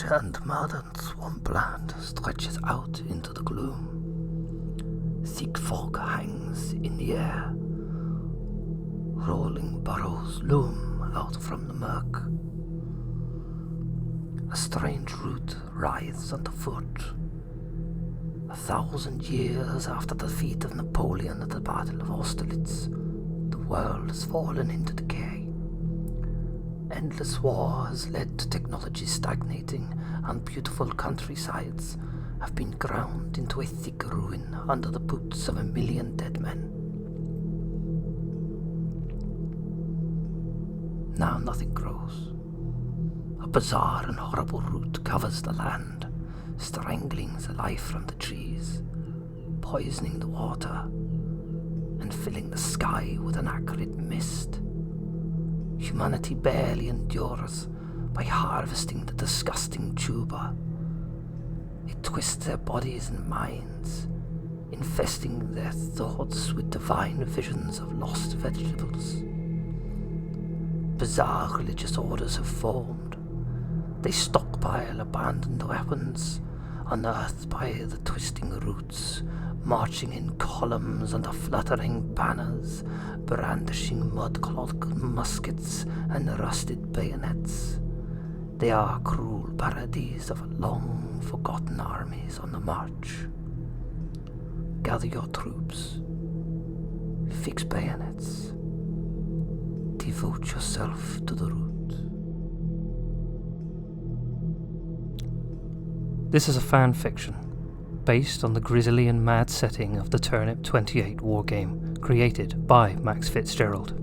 and mud and swampland stretches out into the gloom. Thick fog hangs in the air. Rolling burrows loom out from the murk. A strange root writhes underfoot. 1,000 years after the defeat of Napoleon at the Battle of Austerlitz, the world has fallen into decay. Endless war has led to technology stagnating, and beautiful countrysides have been ground into a thick ruin under the boots of 1 million dead men. Now nothing grows. A bizarre and horrible root covers the land, strangling the life from the trees, poisoning the water, and filling the sky with an acrid mist. Humanity barely endures by harvesting the disgusting tuber. It twists their bodies and minds, infesting their thoughts with divine visions of lost vegetables. Bizarre religious orders have formed. They stockpile abandoned weapons, unearthed by the twisting roots, marching in columns under fluttering banners, brandishing mud-clogged muskets and rusted bayonets. They are cruel parodies of long-forgotten armies on the march. Gather your troops. Fix bayonets. Devote yourself to the root. This is a fan fiction, based on the grisly and mad setting of the Turnip 28 wargame, created by Max FitzGerald.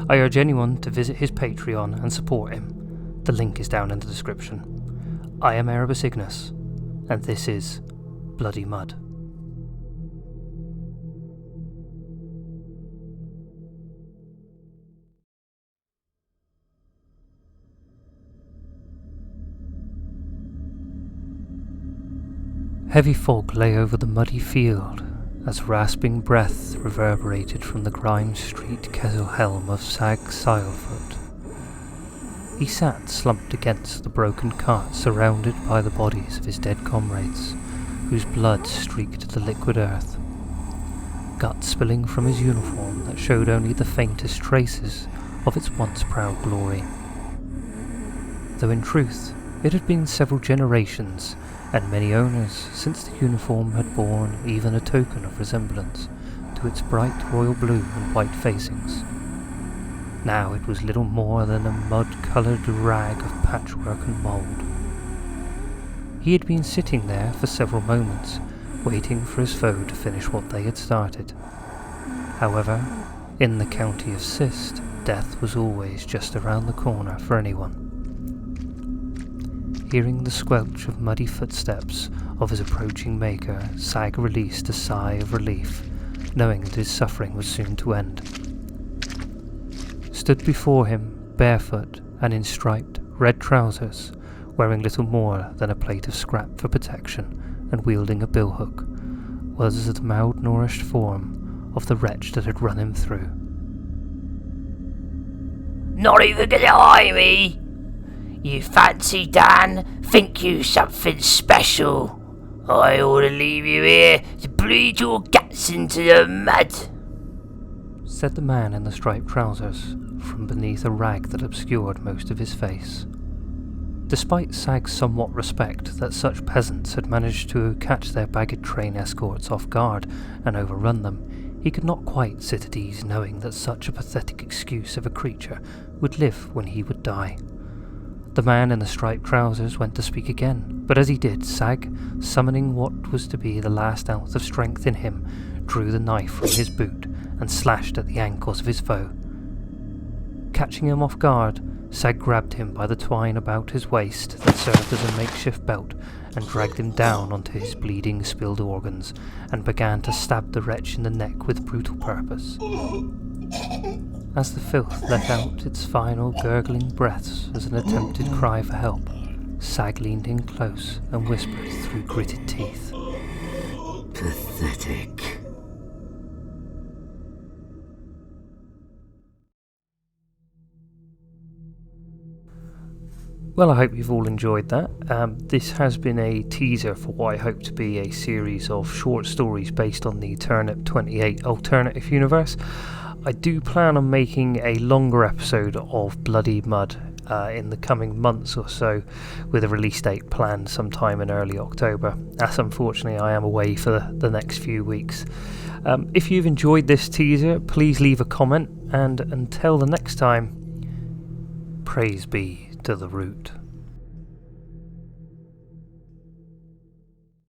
I urge anyone to visit his Patreon and support him. The link is down in the description. I am Erebus Ignis, and this is Bloody Mud. Heavy fog lay over the muddy field as rasping breath reverberated from the grime-streaked kettle helm of Sag Silefoot. He sat slumped against the broken cart, surrounded by the bodies of his dead comrades, whose blood streaked the liquid earth, guts spilling from his uniform that showed only the faintest traces of its once proud glory. Though in truth, it had been several generations and many owners since the uniform had borne even a token of resemblance to its bright royal blue and white facings. Now it was little more than a mud-coloured rag of patchwork and mould. He had been sitting there for several moments, waiting for his foe to finish what they had started. However, in the county of Sist, death was always just around the corner for anyone. Hearing the squelch of muddy footsteps of his approaching maker, Sag released a sigh of relief, knowing that his suffering was soon to end. Stood before him, barefoot and in striped red trousers, wearing little more than a plate of scrap for protection and wielding a billhook, was the malnourished form of the wretch that had run him through. Not even gonna eye me? You fancy, Dan? Think you something special? I ought to leave you here to bleed your guts into the mud, said the man in the striped trousers, from beneath a rag that obscured most of his face. Despite Sag's somewhat respect that such peasants had managed to catch their baggage train escorts off guard and overrun them, he could not quite sit at ease knowing that such a pathetic excuse of a creature would live when he would die. The man in the striped trousers went to speak again, but as he did, Sag, summoning what was to be the last ounce of strength in him, drew the knife from his boot and slashed at the ankles of his foe. Catching him off guard, Sag grabbed him by the twine about his waist that served as a makeshift belt and dragged him down onto his bleeding, spilled organs and began to stab the wretch in the neck with brutal purpose. As the filth let out its final gurgling breaths as an attempted cry for help, Sag leaned in close and whispered through gritted teeth, "Pathetic." Well, I hope you've all enjoyed that. This has been a teaser for what I hope to be a series of short stories based on the Turnip 28 alternative universe. I do plan on making a longer episode of Bloody Mud in the coming months or so, with a release date planned sometime in early October, as unfortunately I am away for the next few weeks. If you've enjoyed this teaser, please leave a comment, and until the next time, praise be to the root.